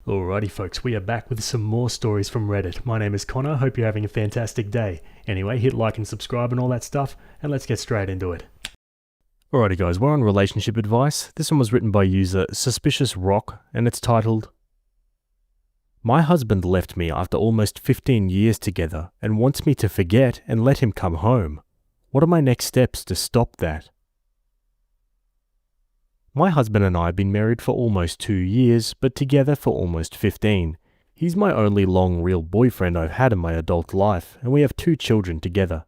Alrighty folks, we are back with some more stories from Reddit. My name is Connor, hope you're having a fantastic day. Anyway, hit like and subscribe and all that stuff, and let's get straight into it. Alrighty guys, we're on relationship advice. This one was written by user Suspicious Rock, and it's titled, My husband left me after almost 15 years together and wants me to forget and let him come home. What are my next steps to stop that? My husband and I have been married for almost 2 years, but together for almost 15. He's my only long real boyfriend I've had in my adult life, and we have 2 children together.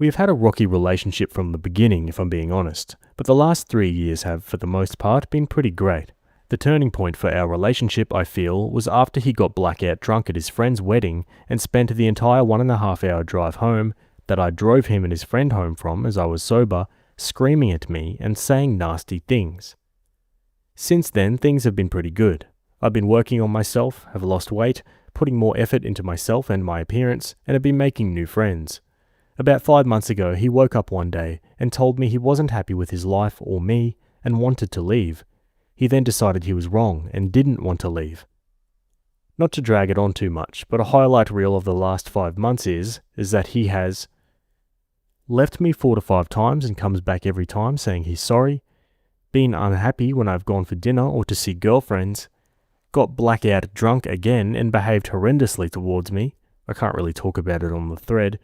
We have had a rocky relationship from the beginning, if I'm being honest, but the last 3 years have, for the most part, been pretty great. The turning point for our relationship, I feel, was after he got blackout drunk at his friend's wedding and spent the entire 1.5-hour drive home that I drove him and his friend home from as I was sober, screaming at me and saying nasty things. Since then, things have been pretty good. I've been working on myself, have lost weight, putting more effort into myself and my appearance, and have been making new friends. About 5 months ago, he woke up one day and told me he wasn't happy with his life or me and wanted to leave. He then decided he was wrong and didn't want to leave. Not to drag it on too much, but a highlight reel of the last 5 months is that he has left me 4 to 5 times and comes back every time saying he's sorry, been unhappy when I've gone for dinner or to see girlfriends, got blackout drunk again and behaved horrendously towards me. I can't really talk about it on the thread.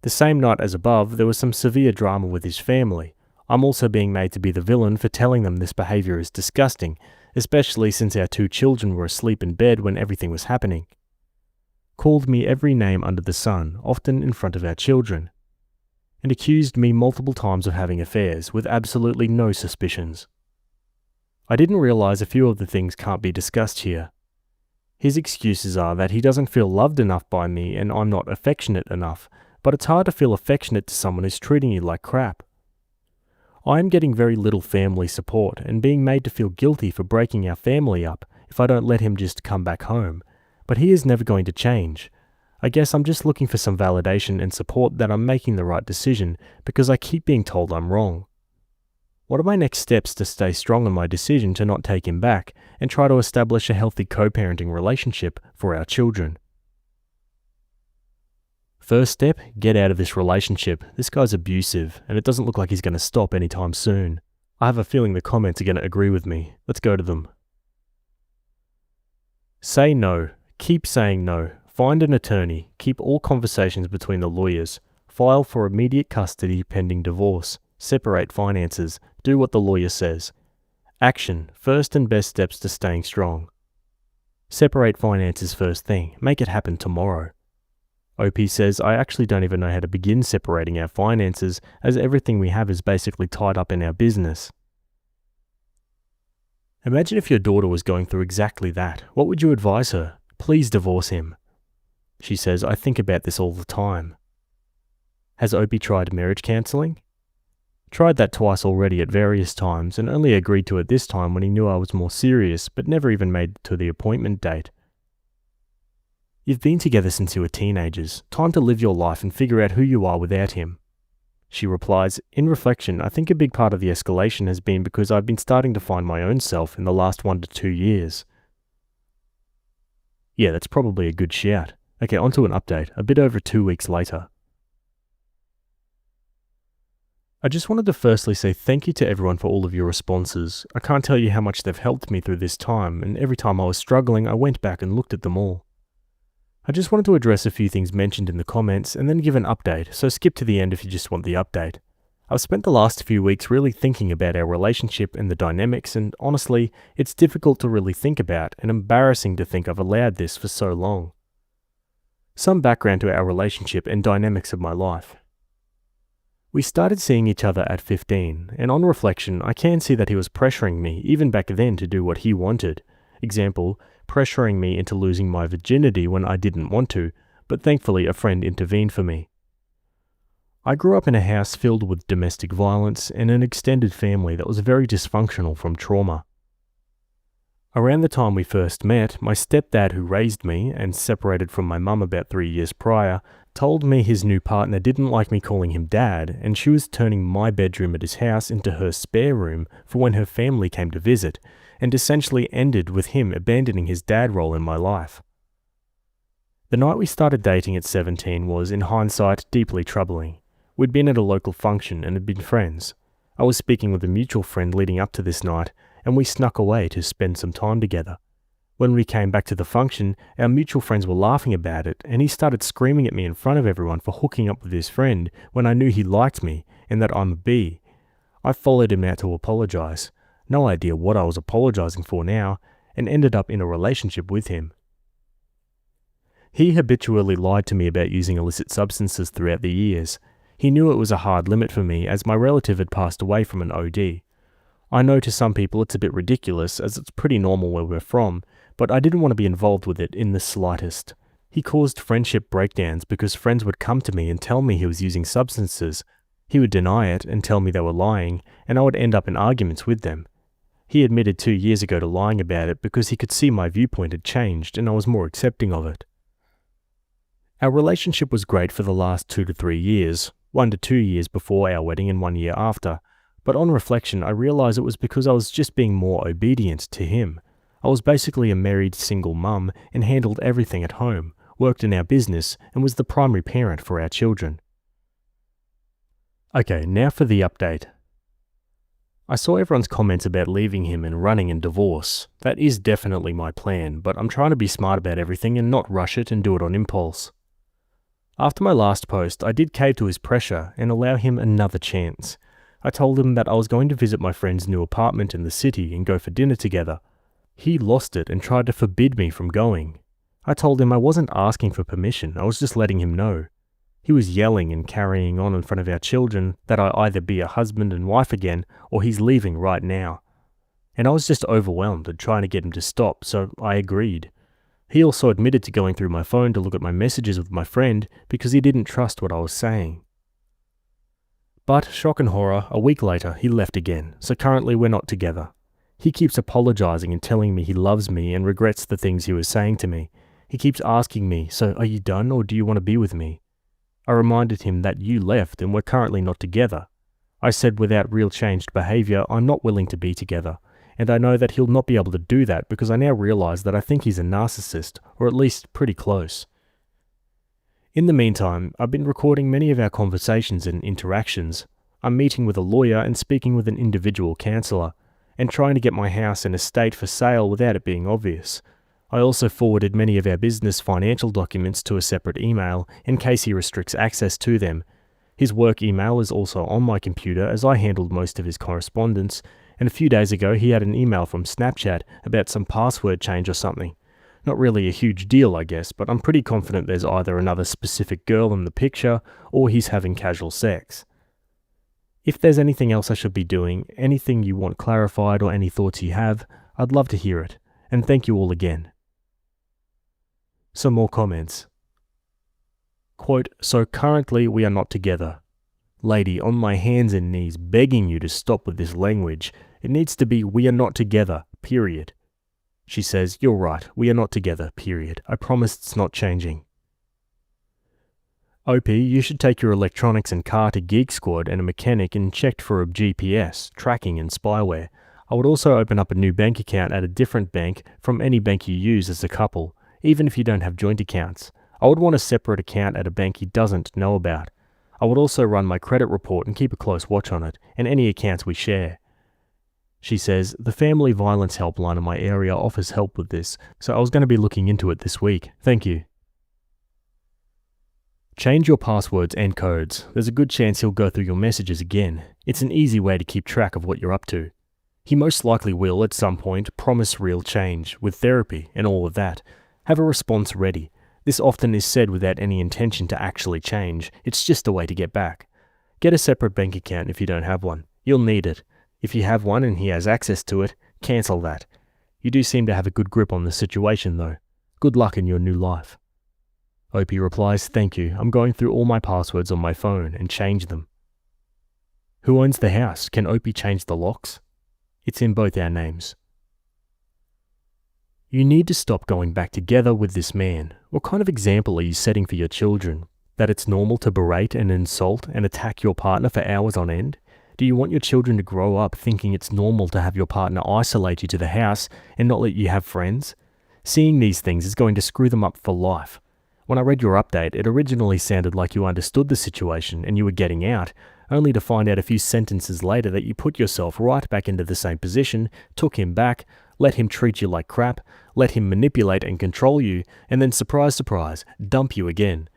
The same night as above, there was some severe drama with his family. I'm also being made to be the villain for telling them this behaviour is disgusting, especially since our 2 children were asleep in bed when everything was happening. Called me every name under the sun, often in front of our children, and accused me multiple times of having affairs with absolutely no suspicions. I didn't realise a few of the things can't be discussed here. His excuses are that he doesn't feel loved enough by me and I'm not affectionate enough, but it's hard to feel affectionate to someone who's treating you like crap. I am getting very little family support and being made to feel guilty for breaking our family up if I don't let him just come back home, but he is never going to change. I guess I'm just looking for some validation and support that I'm making the right decision because I keep being told I'm wrong. What are my next steps to stay strong in my decision to not take him back and try to establish a healthy co-parenting relationship for our children? First step, get out of this relationship. This guy's abusive and it doesn't look like he's going to stop anytime soon. I have a feeling the comments are going to agree with me. Let's go to them. Say no. Keep saying no. Find an attorney, keep all conversations between the lawyers, file for immediate custody pending divorce, separate finances, do what the lawyer says. Action, first and best steps to staying strong. Separate finances first thing, make it happen tomorrow. OP says, I actually don't even know how to begin separating our finances as everything we have is basically tied up in our business. Imagine if your daughter was going through exactly that. What would you advise her? Please divorce him. She says, I think about this all the time. Has Opie tried marriage counselling? Tried that twice already at various times and only agreed to it this time when he knew I was more serious, but never even made it to the appointment date. You've been together since you were teenagers. Time to live your life and figure out who you are without him. She replies, in reflection, I think a big part of the escalation has been because I've been starting to find my own self in the last 1 to 2 years. Yeah, that's probably a good shout. Okay, onto an update, a bit over 2 weeks later. I just wanted to firstly say thank you to everyone for all of your responses. I can't tell you how much they've helped me through this time, and every time I was struggling, I went back and looked at them all. I just wanted to address a few things mentioned in the comments and then give an update, so skip to the end if you just want the update. I've spent the last few weeks really thinking about our relationship and the dynamics, and honestly, it's difficult to really think about and embarrassing to think I've allowed this for so long. Some background to our relationship and dynamics of my life. We started seeing each other at 15, and on reflection, I can see that he was pressuring me even back then to do what he wanted. Example, pressuring me into losing my virginity when I didn't want to, but thankfully a friend intervened for me. I grew up in a house filled with domestic violence and an extended family that was very dysfunctional from trauma. Around the time we first met, my stepdad, who raised me and separated from my mum about 3 years prior, told me his new partner didn't like me calling him dad, and she was turning my bedroom at his house into her spare room for when her family came to visit, and essentially ended with him abandoning his dad role in my life. The night we started dating at 17 was, in hindsight, deeply troubling. We'd been at a local function and had been friends. I was speaking with a mutual friend leading up to this night, and we snuck away to spend some time together. When we came back to the function, our mutual friends were laughing about it, and he started screaming at me in front of everyone for hooking up with his friend when I knew he liked me and that I'm a B. I followed him out to apologize, no idea what I was apologizing for now, and ended up in a relationship with him. He habitually lied to me about using illicit substances throughout the years. He knew it was a hard limit for me as my relative had passed away from an OD. I know to some people it's a bit ridiculous as it's pretty normal where we're from, but I didn't want to be involved with it in the slightest. He caused friendship breakdowns because friends would come to me and tell me he was using substances. He would deny it and tell me they were lying, and I would end up in arguments with them. He admitted 2 years ago to lying about it because he could see my viewpoint had changed and I was more accepting of it. Our relationship was great for the last 2 to 3 years, 1 to 2 years before our wedding and 1 year after, but on reflection I realised it was because I was just being more obedient to him. I was basically a married single mum and handled everything at home, worked in our business, and was the primary parent for our children. Okay, now for the update. I saw everyone's comments about leaving him and running in divorce. That is definitely my plan, but I'm trying to be smart about everything and not rush it and do it on impulse. After my last post, I did cave to his pressure and allow him another chance. I told him that I was going to visit my friend's new apartment in the city and go for dinner together. He lost it and tried to forbid me from going. I told him I wasn't asking for permission, I was just letting him know. He was yelling and carrying on in front of our children that I either be a husband and wife again or he's leaving right now. And I was just overwhelmed and trying to get him to stop, so I agreed. He also admitted to going through my phone to look at my messages with my friend because he didn't trust what I was saying. But, shock and horror, a week later he left again, so currently we're not together. He keeps apologizing and telling me he loves me and regrets the things he was saying to me. He keeps asking me, so are you done or do you want to be with me? I reminded him that you left and we're currently not together. I said without real changed behavior, I'm not willing to be together. And I know that he'll not be able to do that because I now realize that I think he's a narcissist, or at least pretty close. In the meantime, I've been recording many of our conversations and interactions. I'm meeting with a lawyer and speaking with an individual counsellor, and trying to get my house and estate for sale without it being obvious. I also forwarded many of our business financial documents to a separate email in case he restricts access to them. His work email is also on my computer as I handled most of his correspondence, and a few days ago he had an email from Snapchat about some password change or something. Not really a huge deal, I guess, but I'm pretty confident there's either another specific girl in the picture or he's having casual sex. If there's anything else I should be doing, anything you want clarified or any thoughts you have, I'd love to hear it, and thank you all again. Some more comments. Quote, so currently we are not together. Lady, on my hands and knees begging you to stop with this language. It needs to be we are not together, period. She says, you're right, we are not together, period. I promise it's not changing. OP, you should take your electronics and car to Geek Squad and a mechanic and check for a GPS, tracking and spyware. I would also open up a new bank account at a different bank from any bank you use as a couple, even if you don't have joint accounts. I would want a separate account at a bank he doesn't know about. I would also run my credit report and keep a close watch on it, and any accounts we share. She says, the family violence helpline in my area offers help with this, so I was going to be looking into it this week. Thank you. Change your passwords and codes. There's a good chance he'll go through your messages again. It's an easy way to keep track of what you're up to. He most likely will, at some point, promise real change, with therapy and all of that. Have a response ready. This often is said without any intention to actually change. It's just a way to get back. Get a separate bank account if you don't have one. You'll need it. If you have one and he has access to it, cancel that. You do seem to have a good grip on the situation though. Good luck in your new life. OP replies, thank you. I'm going through all my passwords on my phone and change them. Who owns the house? Can OP change the locks? It's in both our names. You need to stop going back together with this man. What kind of example are you setting for your children? That it's normal to berate and insult and attack your partner for hours on end? Do you want your children to grow up thinking it's normal to have your partner isolate you to the house and not let you have friends? Seeing these things is going to screw them up for life. When I read your update, it originally sounded like you understood the situation and you were getting out, only to find out a few sentences later that you put yourself right back into the same position, took him back, let him treat you like crap, let him manipulate and control you, and then surprise, surprise, dump you again.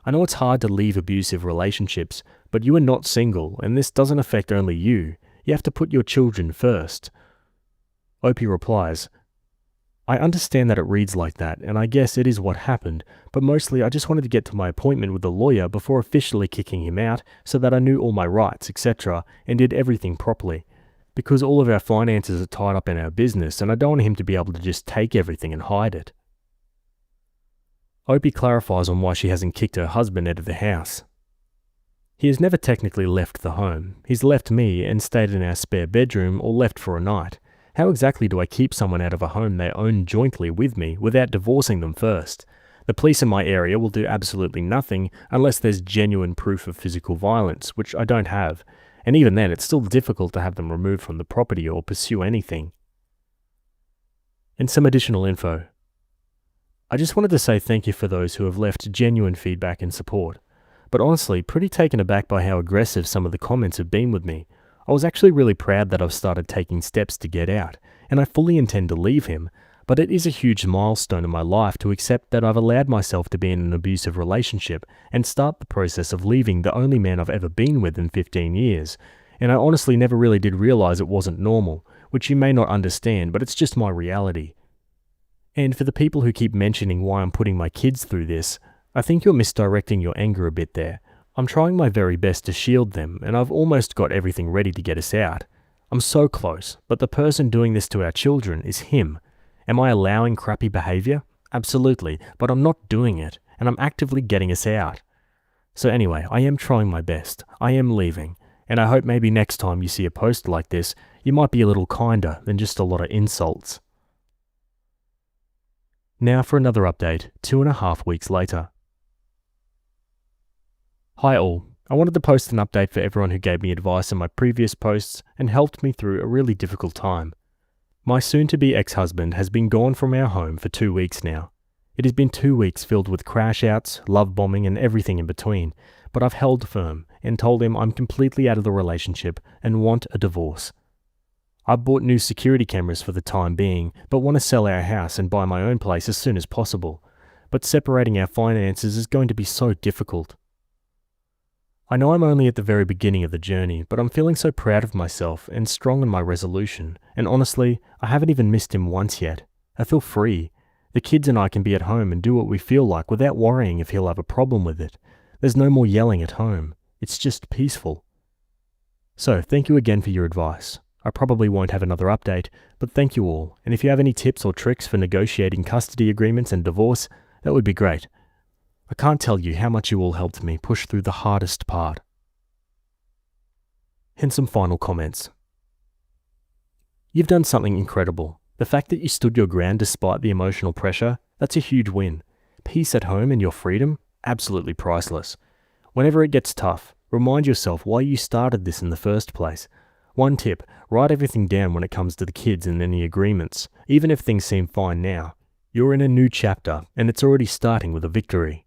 I know it's hard to leave abusive relationships, but you are not single, and this doesn't affect only you. You have to put your children first. Opie replies, I understand that it reads like that, and I guess it is what happened, but mostly I just wanted to get to my appointment with the lawyer before officially kicking him out so that I knew all my rights, etc., and did everything properly. Because all of our finances are tied up in our business, and I don't want him to be able to just take everything and hide it. Opie clarifies on why she hasn't kicked her husband out of the house. He has never technically left the home. He's left me and stayed in our spare bedroom or left for a night. How exactly do I keep someone out of a home they own jointly with me without divorcing them first? The police in my area will do absolutely nothing unless there's genuine proof of physical violence, which I don't have, and even then it's still difficult to have them removed from the property or pursue anything. And some additional info. I just wanted to say thank you for those who have left genuine feedback and support, but honestly pretty taken aback by how aggressive some of the comments have been with me. I was actually really proud that I've started taking steps to get out, and I fully intend to leave him, but it is a huge milestone in my life to accept that I've allowed myself to be in an abusive relationship and start the process of leaving the only man I've ever been with in 15 years, and I honestly never really did realize it wasn't normal, which you may not understand, but it's just my reality. And for the people who keep mentioning why I'm putting my kids through this, I think you're misdirecting your anger a bit there. I'm trying my very best to shield them, and I've almost got everything ready to get us out. I'm so close, but the person doing this to our children is him. Am I allowing crappy behavior? Absolutely, but I'm not doing it, and I'm actively getting us out. So anyway, I am trying my best. I am leaving, and I hope maybe next time you see a post like this, you might be a little kinder than just a lot of insults. Now for another update, 2.5 weeks later. Hi all, I wanted to post an update for everyone who gave me advice in my previous posts and helped me through a really difficult time. My soon-to-be ex-husband has been gone from our home for 2 weeks now. It has been 2 weeks filled with crash-outs, love bombing and everything in between, but I've held firm and told him I'm completely out of the relationship and want a divorce. I've bought new security cameras for the time being, but want to sell our house and buy my own place as soon as possible. But separating our finances is going to be so difficult. I know I'm only at the very beginning of the journey, but I'm feeling so proud of myself and strong in my resolution, and honestly, I haven't even missed him once yet. I feel free. The kids and I can be at home and do what we feel like without worrying if he'll have a problem with it. There's no more yelling at home. It's just peaceful. So, thank you again for your advice. I probably won't have another update, but thank you all, and if you have any tips or tricks for negotiating custody agreements and divorce, that would be great. I can't tell you how much you all helped me push through the hardest part. And some final comments. You've done something incredible. The fact that you stood your ground despite the emotional pressure, that's a huge win. Peace at home and your freedom, absolutely priceless. Whenever it gets tough, remind yourself why you started this in the first place. One tip, write everything down when it comes to the kids and any agreements, even if things seem fine now. You're in a new chapter, and it's already starting with a victory.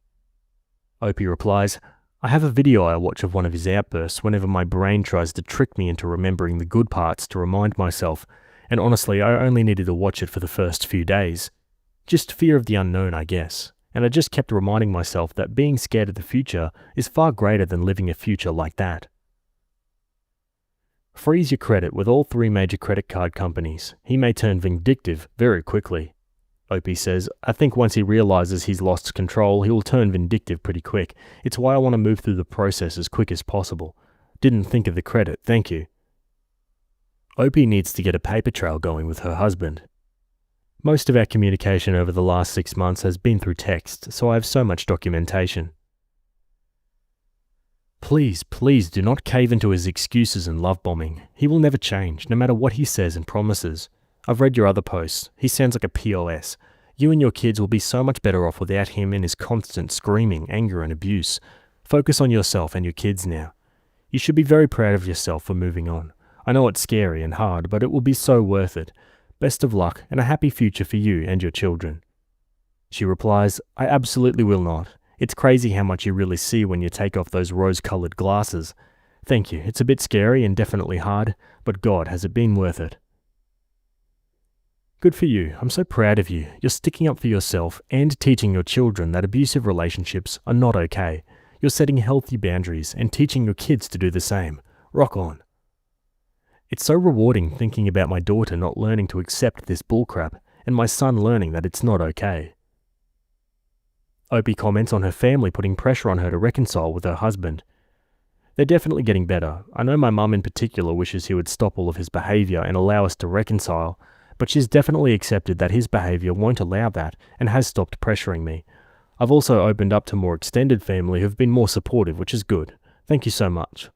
Opie replies, I have a video I watch of one of his outbursts whenever my brain tries to trick me into remembering the good parts to remind myself, and honestly I only needed to watch it for the first few days. Just fear of the unknown, I guess, and I just kept reminding myself that being scared of the future is far greater than living a future like that. Freeze your credit with all 3 major credit card companies. He may turn vindictive very quickly. Opie says, I think once he realizes he's lost control, he will turn vindictive pretty quick. It's why I want to move through the process as quick as possible. Didn't think of the credit, thank you. Opie needs to get a paper trail going with her husband. Most of our communication over the last 6 months has been through text, so I have so much documentation. Please, please do not cave into his excuses and love bombing. He will never change, no matter what he says and promises. I've read your other posts. He sounds like a POS. You and your kids will be so much better off without him and his constant screaming, anger and abuse. Focus on yourself and your kids now. You should be very proud of yourself for moving on. I know it's scary and hard, but it will be so worth it. Best of luck and a happy future for you and your children." She replies, "I absolutely will not. It's crazy how much you really see when you take off those rose-colored glasses. Thank you. It's a bit scary and definitely hard, but God, has it been worth it." Good for you. I'm so proud of you. You're sticking up for yourself and teaching your children that abusive relationships are not okay. You're setting healthy boundaries and teaching your kids to do the same. Rock on. It's so rewarding thinking about my daughter not learning to accept this bullcrap and my son learning that it's not okay. Opie comments on her family putting pressure on her to reconcile with her husband. They're definitely getting better. I know my mum in particular wishes he would stop all of his behaviour and allow us to reconcile, but she's definitely accepted that his behaviour won't allow that and has stopped pressuring me. I've also opened up to more extended family who've been more supportive, which is good. Thank you so much.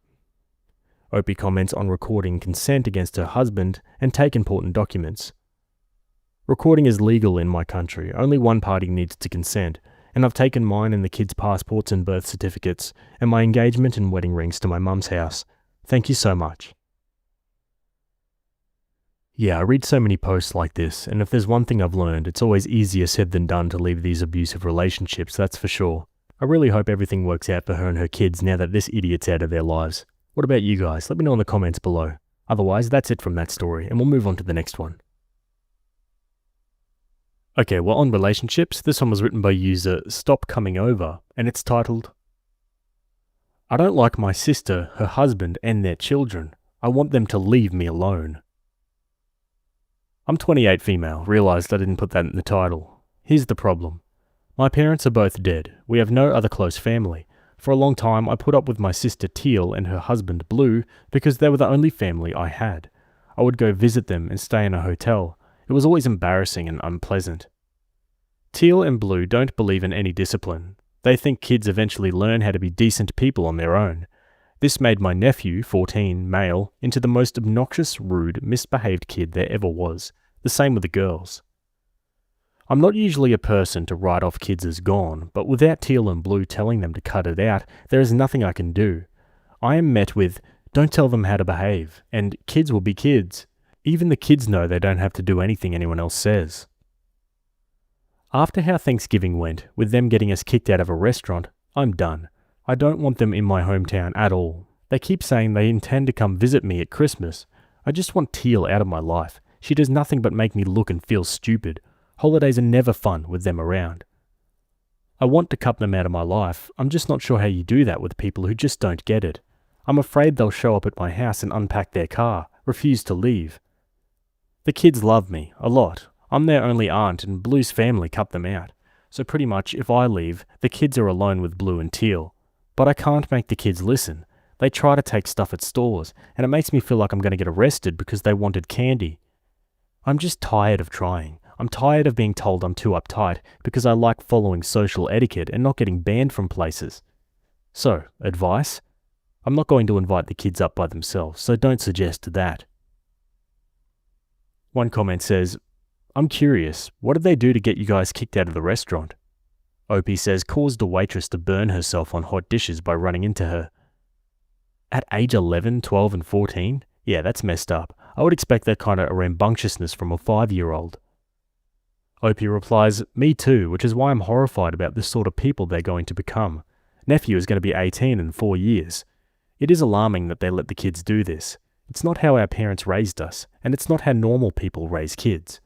Opie comments on recording consent against her husband and take important documents. Recording is legal in my country. Only one party needs to consent, and I've taken mine and the kids' passports and birth certificates and my engagement and wedding rings to my mum's house. Thank you so much. Yeah, I read so many posts like this, and if there's one thing I've learned, it's always easier said than done to leave these abusive relationships, that's for sure. I really hope everything works out for her and her kids now that this idiot's out of their lives. What about you guys? Let me know in the comments below. Otherwise, that's it from that story, and we'll move on to the next one. Okay, well, on relationships, this one was written by user Stop Coming Over, and it's titled, "I don't like my sister, her husband, and their children. I want them to leave me alone." I'm 28 female, realised I didn't put that in the title. Here's the problem. My parents are both dead. We have no other close family. For a long time, I put up with my sister Teal and her husband Blue because they were the only family I had. I would go visit them and stay in a hotel. It was always embarrassing and unpleasant. Teal and Blue don't believe in any discipline. They think kids eventually learn how to be decent people on their own. This made my nephew, 14, male, into the most obnoxious, rude, misbehaved kid there ever was. The same with the girls. I'm not usually a person to write off kids as gone, but without Teal and Blue telling them to cut it out, there is nothing I can do. I am met with, "Don't tell them how to behave," and "Kids will be kids." Even the kids know they don't have to do anything anyone else says. After how Thanksgiving went, with them getting us kicked out of a restaurant, I'm done. I don't want them in my hometown at all. They keep saying they intend to come visit me at Christmas. I just want Teal out of my life. She does nothing but make me look and feel stupid. Holidays are never fun with them around. I want to cut them out of my life. I'm just not sure how you do that with people who just don't get it. I'm afraid they'll show up at my house and unpack their car, refuse to leave. The kids love me, a lot. I'm their only aunt and Blue's family cut them out. So pretty much if I leave, the kids are alone with Blue and Teal. But I can't make the kids listen. They try to take stuff at stores, and it makes me feel like I'm going to get arrested because they wanted candy. I'm just tired of trying. I'm tired of being told I'm too uptight because I like following social etiquette and not getting banned from places. So, advice? I'm not going to invite the kids up by themselves, so don't suggest that. One comment says, "I'm curious, what did they do to get you guys kicked out of the restaurant?" Opie says caused a waitress to burn herself on hot dishes by running into her. At age 11, 12 and 14? Yeah, that's messed up. I would expect that kind of rambunctiousness from a 5-year-old. Opie replies, "Me too, which is why I'm horrified about the sort of people they're going to become. Nephew is going to be 18 in 4 years. It is alarming that they let the kids do this. It's not how our parents raised us, and it's not how normal people raise kids."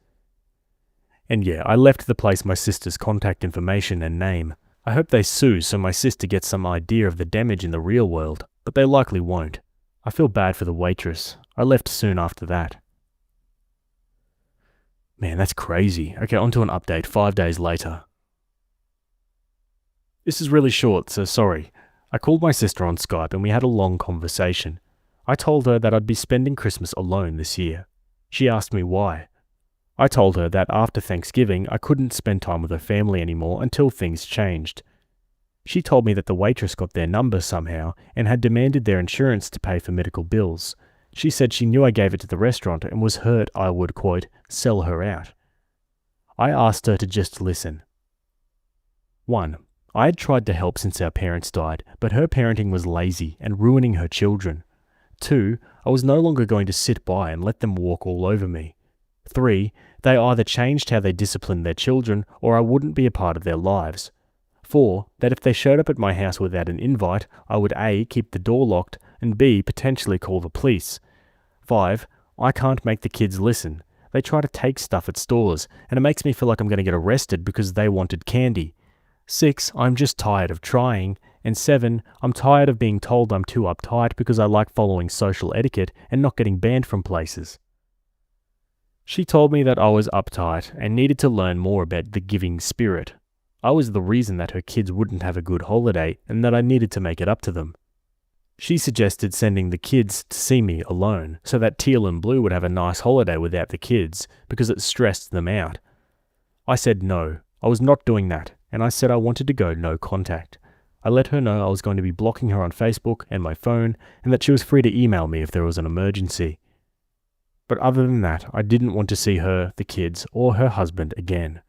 And yeah, I left the place my sister's contact information and name. I hope they sue so my sister gets some idea of the damage in the real world, but they likely won't. I feel bad for the waitress. I left soon after that. Man, that's crazy. Okay, on to an update 5 days later. This is really short, so sorry. I called my sister on Skype and we had a long conversation. I told her that I'd be spending Christmas alone this year. She asked me why. I told her that after Thanksgiving I couldn't spend time with her family anymore until things changed. She told me that the waitress got their number somehow and had demanded their insurance to pay for medical bills. She said she knew I gave it to the restaurant and was hurt I would, quote, sell her out. I asked her to just listen. 1. I had tried to help since our parents died, but her parenting was lazy and ruining her children. 2. I was no longer going to sit by and let them walk all over me. 3. They either changed how they disciplined their children, or I wouldn't be a part of their lives. 4. That if they showed up at my house without an invite, I would A. keep the door locked, and B. potentially call the police. 5. I can't make the kids listen. They try to take stuff at stores, and it makes me feel like I'm going to get arrested because they wanted candy. 6. I'm just tired of trying. And 7. I'm tired of being told I'm too uptight because I like following social etiquette and not getting banned from places. She told me that I was uptight and needed to learn more about the giving spirit. I was the reason that her kids wouldn't have a good holiday and that I needed to make it up to them. She suggested sending the kids to see me alone so that Teal and Blue would have a nice holiday without the kids because it stressed them out. I said no, I was not doing that, and I said I wanted to go no contact. I let her know I was going to be blocking her on Facebook and my phone and that she was free to email me if there was an emergency. But other than that, I didn't want to see her, the kids, or her husband again.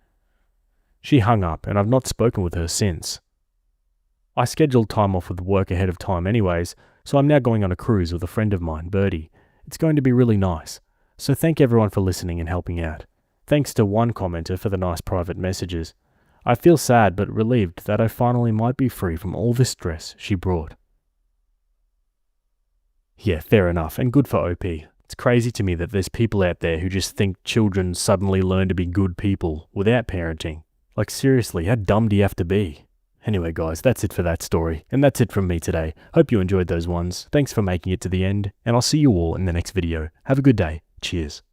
She hung up and I've not spoken with her since. I scheduled time off with work ahead of time anyways, so I'm now going on a cruise with a friend of mine, Birdie. It's going to be really nice. So thank everyone for listening and helping out. Thanks to one commenter for the nice private messages. I feel sad but relieved that I finally might be free from all the stress she brought. Yeah, fair enough, and good for OP. It's crazy to me that there's people out there who just think children suddenly learn to be good people without parenting. Like seriously, how dumb do you have to be? Anyway guys, that's it for that story, and that's it from me today. Hope you enjoyed those ones. Thanks for making it to the end, and I'll see you all in the next video. Have a good day. Cheers.